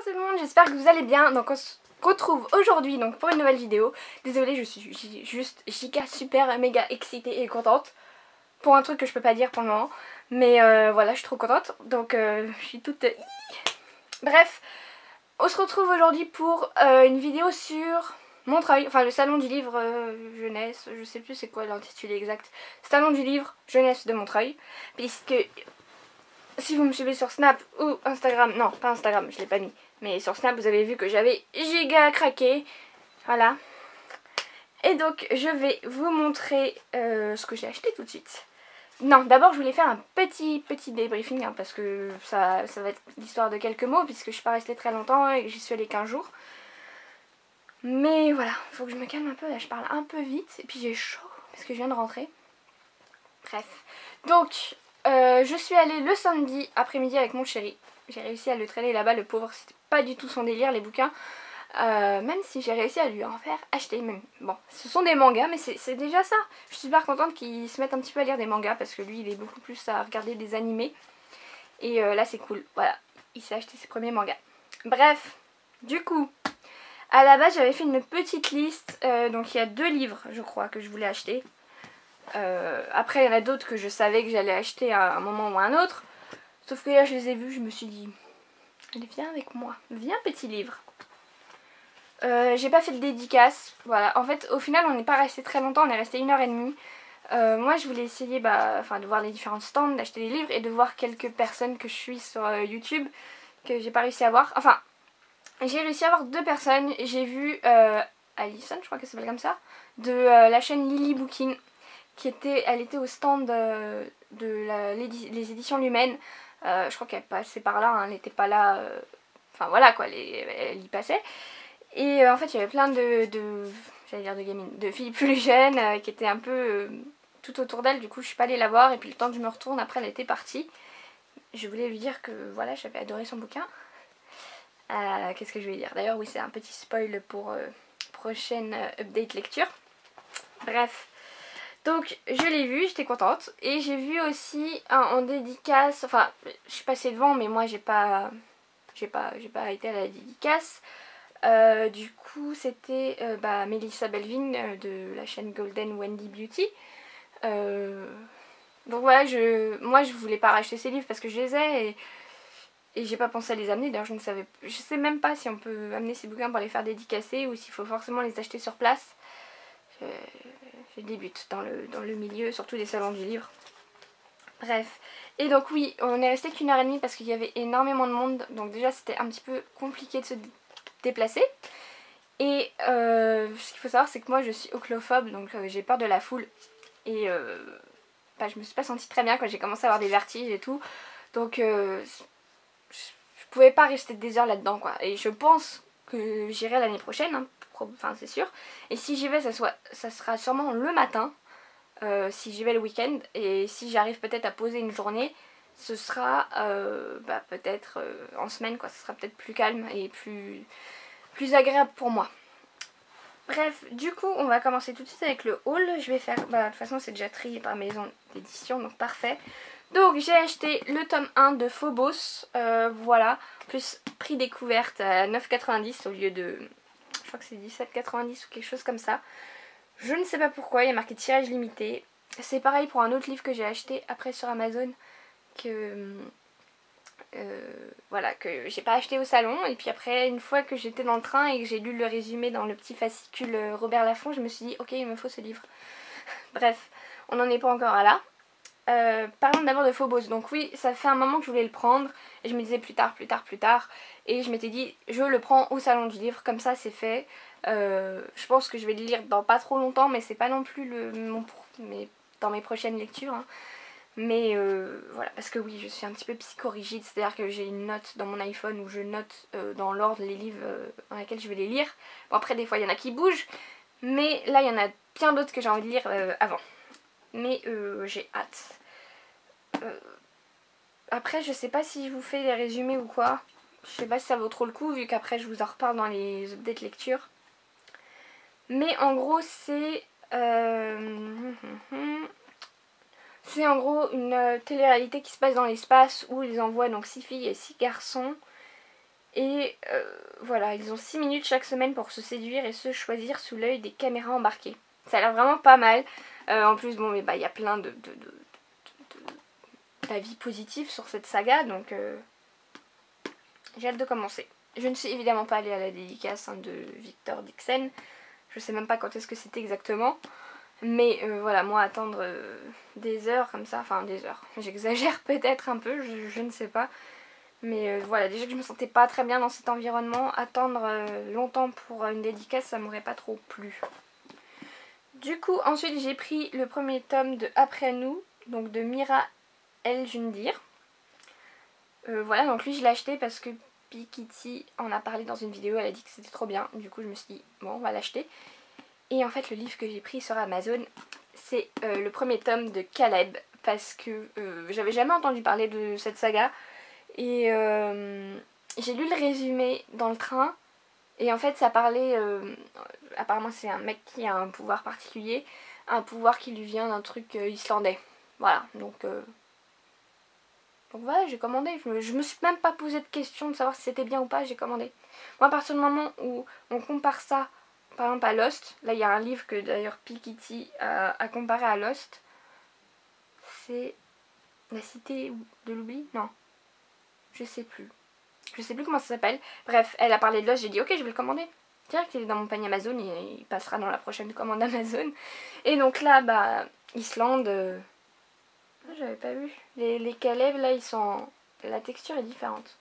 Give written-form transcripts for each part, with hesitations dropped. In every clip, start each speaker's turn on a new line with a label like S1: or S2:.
S1: tout le monde, j'espère que vous allez bien. Donc on se retrouve aujourd'hui donc pour une nouvelle vidéo. Désolée, je suis juste giga super méga excitée et contente pour un truc que je peux pas dire pour le moment. Mais voilà, je suis trop contente. Donc je suis toute... Bref, on se retrouve aujourd'hui pour une vidéo sur Montreuil, enfin le salon du livre jeunesse, je sais plus c'est quoi l'intitulé exact. Salon du livre jeunesse de Montreuil, puisque si vous me suivez sur Snap ou Instagram, non pas Instagram, je l'ai pas mis, mais sur Snap vous avez vu que j'avais giga craqué, voilà. Et donc je vais vous montrer ce que j'ai acheté tout de suite. Non, d'abord je voulais faire un petit débriefing hein, parce que ça va être l'histoire de quelques mots puisque je suis pas restée très longtemps et que j'y suis allée 15 jours. Mais voilà, faut que je me calme un peu, là je parle un peu vite et puis j'ai chaud parce que je viens de rentrer. Bref, donc je suis allée le samedi après-midi avec mon chéri. J'ai réussi à le traîner là-bas, le pauvre, c'était pas du tout son délire les bouquins. Même si j'ai réussi à lui en faire acheter même. Bon, ce sont des mangas mais c'est déjà ça. Je suis super contente qu'il se mette un petit peu à lire des mangas parce que lui il est beaucoup plus à regarder des animés. Et là c'est cool, voilà, il s'est acheté ses premiers mangas. Bref, du coup, à la base j'avais fait une petite liste, donc il y a 2 livres je crois que je voulais acheter. Après il y en a d'autres que je savais que j'allais acheter à un moment ou à un autre. Sauf que là je les ai vus, je me suis dit, allez viens avec moi, viens petit livre. J'ai pas fait de dédicace, voilà. En fait au final on n'est pas resté très longtemps, on est resté 1h30. Moi je voulais essayer de voir les différents stands, d'acheter des livres et de voir quelques personnes que je suis sur YouTube que j'ai pas réussi à voir. Enfin, j'ai réussi à voir 2 personnes. J'ai vu Alison, je crois qu'elle s'appelle comme ça, de la chaîne Lily Bookin, elle était au stand les éditions Lumen. Je crois qu'elle passait par là, hein, elle n'était pas là, enfin voilà quoi, elle y passait. Et en fait il y avait plein j'allais dire de gamines, de filles plus jeunes qui étaient un peu tout autour d'elle. Du coup je suis pas allée la voir et puis le temps que je me retourne après elle était partie. Je voulais lui dire que voilà j'avais adoré son bouquin. Qu'est-ce que je vais dire? D'ailleurs oui c'est un petit spoil pour prochaine update lecture. Bref. Donc je l'ai vu, j'étais contente. Et j'ai vu aussi en dédicace, enfin je suis passée devant mais moi j'ai pas été à la dédicace. Du coup c'était Melissa Belvin de la chaîne Golden Wendy Beauty. Donc voilà, moi je voulais pas racheter ces livres parce que je les ai et j'ai pas pensé à les amener. D'ailleurs je sais même pas si on peut amener ces bouquins pour les faire dédicacer ou s'il faut forcément les acheter sur place. Je débute dans le milieu, surtout des salons du livre. Bref. Et donc oui, on est resté qu'1h30 parce qu'il y avait énormément de monde. Donc déjà c'était un petit peu compliqué de se déplacer. Et ce qu'il faut savoir c'est que moi je suis ochlophobe, donc j'ai peur de la foule. Et je me suis pas sentie très bien quand j'ai commencé à avoir des vertiges et tout. Donc je pouvais pas rester des heures là-dedans quoi. Et je pense que j'irai l'année prochaine, hein, enfin c'est sûr. Et si j'y vais ça sera sûrement le matin. Si j'y vais le week-end. Et si j'arrive peut-être à poser une journée, ce sera peut-être en semaine quoi. Ce sera peut-être plus calme et plus agréable pour moi. Bref, du coup on va commencer tout de suite avec le haul. Je vais faire, de toute façon c'est déjà trié par maison d'édition donc parfait. Donc j'ai acheté le tome 1 de Phobos, voilà, plus prix découverte à 9,90 au lieu de, je crois que c'est 17,90 ou quelque chose comme ça. Je ne sais pas pourquoi, il y a marqué tirage limité. C'est pareil pour un autre livre que j'ai acheté après sur Amazon que voilà, que j'ai pas acheté au salon. Et puis après, une fois que j'étais dans le train et que j'ai lu le résumé dans le petit fascicule Robert Laffont, je me suis dit ok il me faut ce livre. Bref, on n'en est pas encore à là. Parlons d'abord de Phobos. Donc oui, ça fait un moment que je voulais le prendre et je me disais plus tard. Et je m'étais dit je le prends au salon du livre, comme ça c'est fait. Je pense que je vais le lire dans pas trop longtemps, mais c'est pas non plus dans mes prochaines lectures. Hein. Mais voilà, parce que oui, je suis un petit peu psychorigide, c'est-à-dire que j'ai une note dans mon iPhone où je note dans l'ordre les livres dans lesquels je vais les lire. Bon après des fois il y en a qui bougent, mais là il y en a bien d'autres que j'ai envie de lire avant. Mais j'ai hâte. Après je sais pas si je vous fais des résumés ou quoi. Je sais pas si ça vaut trop le coup vu qu'après je vous en reparle dans les updates lecture. Mais en gros c'est c'est en gros une télé-réalité qui se passe dans l'espace où ils envoient donc 6 filles et 6 garçons Et voilà, ils ont 6 minutes chaque semaine pour se séduire et se choisir sous l'œil des caméras embarquées. Ça a l'air vraiment pas mal. En plus, bon, mais bah, y a plein d'avis positifs sur cette saga, donc j'ai hâte de commencer. Je ne suis évidemment pas allée à la dédicace de Victor Dixon. Je sais même pas quand est-ce que c'était exactement. Mais voilà, moi attendre des heures comme ça, enfin des heures, j'exagère peut-être un peu, je ne sais pas. Mais voilà, déjà que je me sentais pas très bien dans cet environnement, attendre longtemps pour une dédicace, ça m'aurait pas trop plu. Du coup, ensuite j'ai pris le premier tome de Après nous, donc de Mira El Jundir. Voilà, donc lui je l'ai acheté parce que Pikiti en a parlé dans une vidéo, elle a dit que c'était trop bien. Du coup je me suis dit, bon on va l'acheter. Et en fait le livre que j'ai pris sur Amazon, c'est le premier tome de Caleb. Parce que j'avais jamais entendu parler de cette saga. Et j'ai lu le résumé dans le train. Et en fait ça parlait, apparemment c'est un mec qui a un pouvoir particulier. Un pouvoir qui lui vient d'un truc islandais. Voilà, donc voilà, j'ai commandé. Je me suis même pas posé de question de savoir si c'était bien ou pas, j'ai commandé. Moi, à partir du moment où on compare ça, par exemple à Lost, là il y a un livre que d'ailleurs Pikiti a comparé à Lost. C'est La Cité de l'Oubli? Non, je sais plus. Je sais plus comment ça s'appelle. Bref, elle a parlé de Lost, j'ai dit ok, je vais le commander. Direct, il est dans mon panier Amazon et il passera dans la prochaine commande Amazon. Et donc là, bah, Islande... J'avais pas vu. Les Caleb là ils sont... La texture est différente.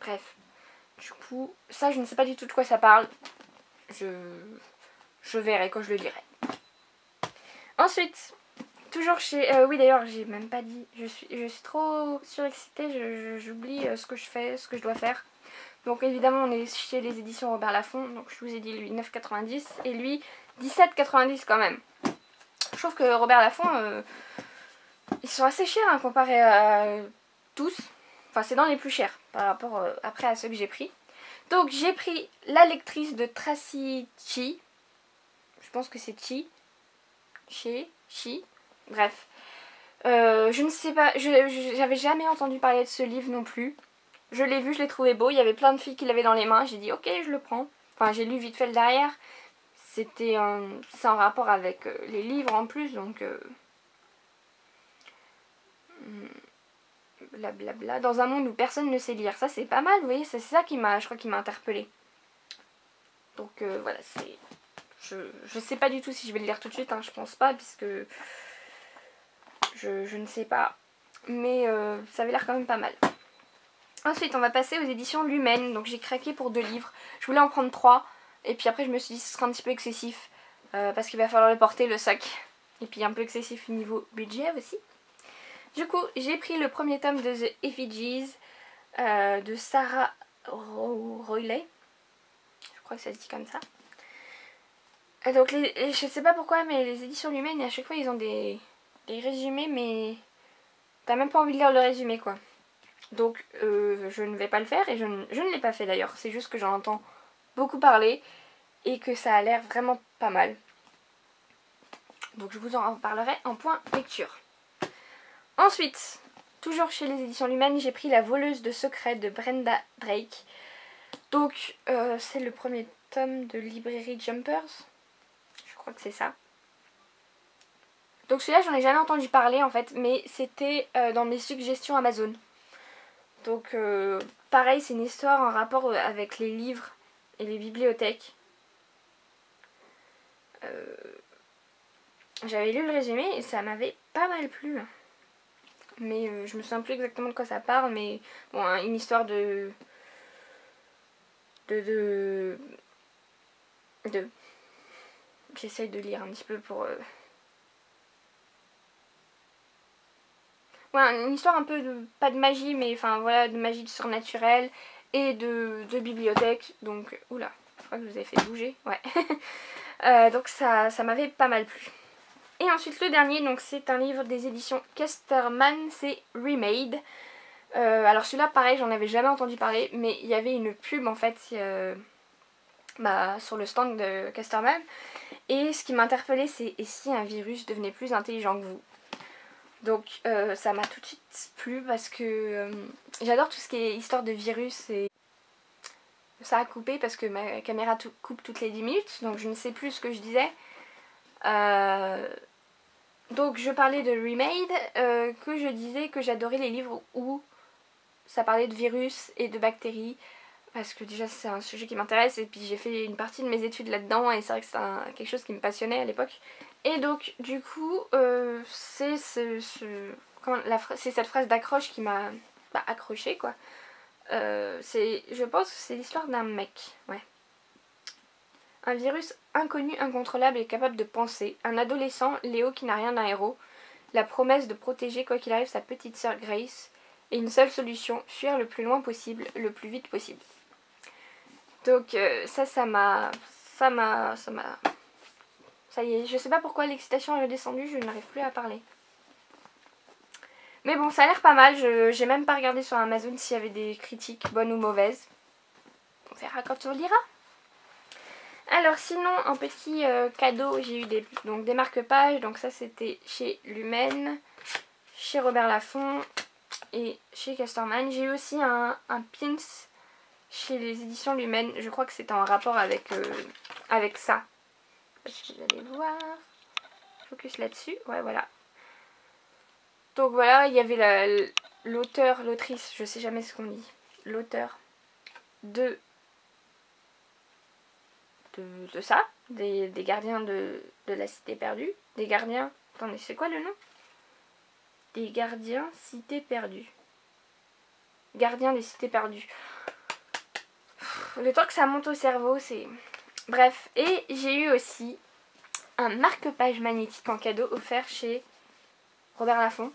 S1: Bref. Du coup, ça je ne sais pas du tout de quoi ça parle. Je verrai quand je le lirai. Ensuite, toujours chez... oui d'ailleurs j'ai même pas dit. Je suis trop surexcitée. J'oublie ce que je fais, ce que je dois faire. Donc évidemment on est chez les éditions Robert Laffont. Donc je vous ai dit lui 9,90 et lui 17,90 quand même. Je trouve que Robert Laffont... ils sont assez chers hein, comparé à tous. Enfin, c'est dans les plus chers par rapport après à ceux que j'ai pris. Donc, j'ai pris La lectrice de Tracy Chi. Je pense que c'est Chi. Chi. Bref. Je ne sais pas. J'avais jamais entendu parler de ce livre non plus. Je l'ai vu, je l'ai trouvé beau. Il y avait plein de filles qui l'avaient dans les mains. J'ai dit, ok, je le prends. Enfin, j'ai lu vite fait le derrière. C'est en rapport avec les livres en plus. Donc... blablabla, dans un monde où personne ne sait lire. Ça c'est pas mal, vous voyez, c'est ça qui m'a, je crois, qui m'a interpellée. Donc voilà, c'est... Je sais pas du tout si je vais le lire tout de suite, hein, je pense pas, puisque... Je ne sais pas. Mais ça avait l'air quand même pas mal. Ensuite, on va passer aux éditions Lumen. Donc j'ai craqué pour 2 livres. Je voulais en prendre 3. Et puis après, je me suis dit que ce sera un petit peu excessif. Parce qu'il va falloir le porter, le sac. Et puis un peu excessif au niveau budget aussi. Du coup, j'ai pris le premier tome de The Effigies de Sarah Royley. Je crois que ça se dit comme ça. Donc, je sais pas pourquoi, mais les éditions Lumen, à chaque fois, ils ont des résumés, mais t'as même pas envie de lire le résumé, quoi. Donc, je ne vais pas le faire, et je ne l'ai pas fait d'ailleurs. C'est juste que j'en entends beaucoup parler, et que ça a l'air vraiment pas mal. Donc, je vous en parlerai en point lecture. Ensuite, toujours chez les éditions Lumen, j'ai pris La voleuse de secrets de Brenda Drake. Donc, c'est le premier tome de Librairie Jumpers. Je crois que c'est ça. Donc celui-là, j'en ai jamais entendu parler en fait, mais c'était dans mes suggestions Amazon. Donc, pareil, c'est une histoire en rapport avec les livres et les bibliothèques. J'avais lu le résumé et ça m'avait pas mal plu. Mais je me souviens plus exactement de quoi ça parle, mais bon, hein, une histoire de... J'essaye de lire un petit peu pour... Ouais, une histoire un peu de... pas de magie, mais enfin voilà, de magie surnaturelle et de bibliothèque. Donc, oula, je crois que je vous ai fait bouger, ouais. Donc ça m'avait pas mal plu. Et ensuite le dernier, donc c'est un livre des éditions Casterman, c'est Remade. Alors celui-là pareil, j'en avais jamais entendu parler, mais il y avait une pub en fait sur le stand de Casterman. Et ce qui m'a interpellée, c'est et si un virus devenait plus intelligent que vous. Donc ça m'a tout de suite plu parce que j'adore tout ce qui est histoire de virus et ça a coupé parce que ma caméra coupe toutes les 10 minutes, donc je ne sais plus ce que je disais. Donc je parlais de Remade, que je disais que j'adorais les livres où ça parlait de virus et de bactéries, parce que déjà c'est un sujet qui m'intéresse, et puis j'ai fait une partie de mes études là-dedans, et c'est vrai que c'est quelque chose qui me passionnait à l'époque. Et donc du coup, c'est cette phrase d'accroche qui m'a accrochée, quoi. Je pense que c'est l'histoire d'un mec, ouais. Un virus inconnu, incontrôlable et capable de penser. Un adolescent, Léo, qui n'a rien d'un héros. La promesse de protéger quoi qu'il arrive sa petite sœur Grace. Et une seule solution, fuir le plus loin possible, le plus vite possible. Donc ça m'a... Ça y est, je sais pas pourquoi l'excitation est redescendue, je n'arrive plus à parler. Mais bon, ça a l'air pas mal, j'ai même pas regardé sur Amazon s'il y avait des critiques, bonnes ou mauvaises. On verra quand on lira. Alors sinon, en petit cadeau, j'ai eu des marque-pages. Donc ça c'était chez Lumen, chez Robert Laffont et chez Casterman. J'ai eu aussi un pins chez les éditions Lumen. Je crois que c'était en rapport avec ça. Vous allez voir. Focus là-dessus. Ouais, voilà. Donc voilà, il y avait l'auteur, l'autrice, je sais jamais ce qu'on dit. L'auteur de ça, des gardiens de la cité perdue. Des gardiens... Attendez, c'est quoi le nom? Des gardiens cité perdue. Gardiens des cités perdues. Le temps que ça monte au cerveau, c'est... Bref, et j'ai eu aussi un marque-page magnétique en cadeau offert chez Robert Laffont.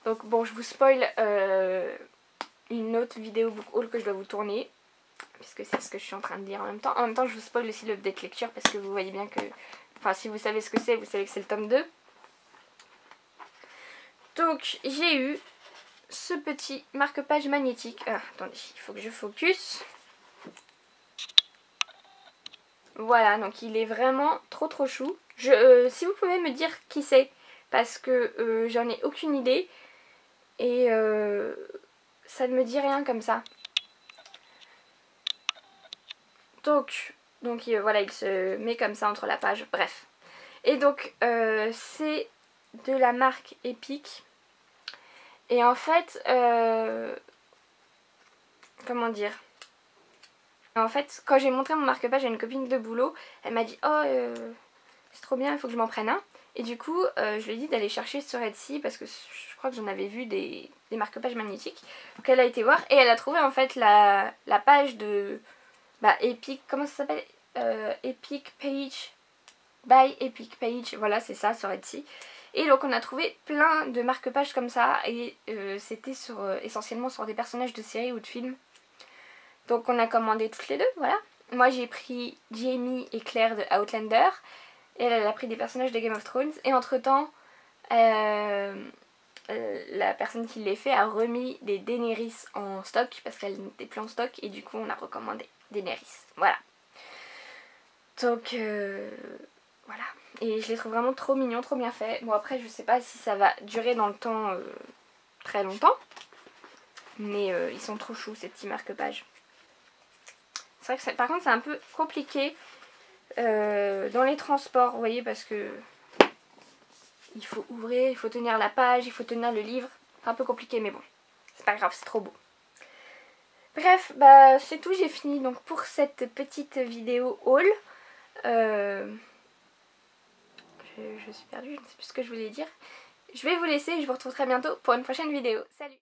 S1: Donc bon, je vous spoil une autre vidéo book haul que je dois vous tourner, puisque c'est ce que je suis en train de dire en même temps. En même temps, je vous spoil aussi l'update lecture, parce que vous voyez bien que... Enfin, si vous savez ce que c'est, vous savez que c'est le tome 2. Donc, j'ai eu ce petit marque-page magnétique. Ah, attendez, il faut que je focus. Voilà, donc il est vraiment trop chou. Si vous pouvez me dire qui c'est, parce que j'en ai aucune idée. Et ça ne me dit rien comme ça. Donc voilà, il se met comme ça entre la page, bref. Et donc c'est de la marque Epic. Et en fait, comment dire? En fait, quand j'ai montré mon marque-page à une copine de boulot, elle m'a dit « Oh, c'est trop bien, il faut que je m'en prenne un ». Et du coup, je lui ai dit d'aller chercher sur Etsy, parce que je crois que j'en avais vu des marque-pages magnétiques. Donc elle a été voir, et elle a trouvé en fait la page de Epic, comment ça s'appelle? Epic Page, by Epic Page, voilà c'est ça, sur Etsy. Et donc on a trouvé plein de marque-pages comme ça, et c'était essentiellement sur des personnages de séries ou de films. Donc on a commandé toutes les deux, voilà. Moi j'ai pris Jamie et Claire de Outlander, et elle a pris des personnages de Game of Thrones, et entre temps la personne qui les fait a remis des Daenerys en stock, parce qu'elle n'était plus en stock, et du coup on a recommandé Daenerys, voilà. Donc voilà, et je les trouve vraiment trop mignons, trop bien faits. Bon après je sais pas si ça va durer dans le temps très longtemps, mais ils sont trop choux ces petits marque-pages. C'est vrai que par contre c'est un peu compliqué dans les transports, vous voyez, parce que il faut ouvrir, il faut tenir la page, il faut tenir le livre. C'est un peu compliqué, mais bon, c'est pas grave, c'est trop beau. Bref, c'est tout, j'ai fini donc pour cette petite vidéo haul. Je suis perdue, je ne sais plus ce que je voulais dire. Je vais vous laisser, je vous retrouve très bientôt pour une prochaine vidéo. Salut!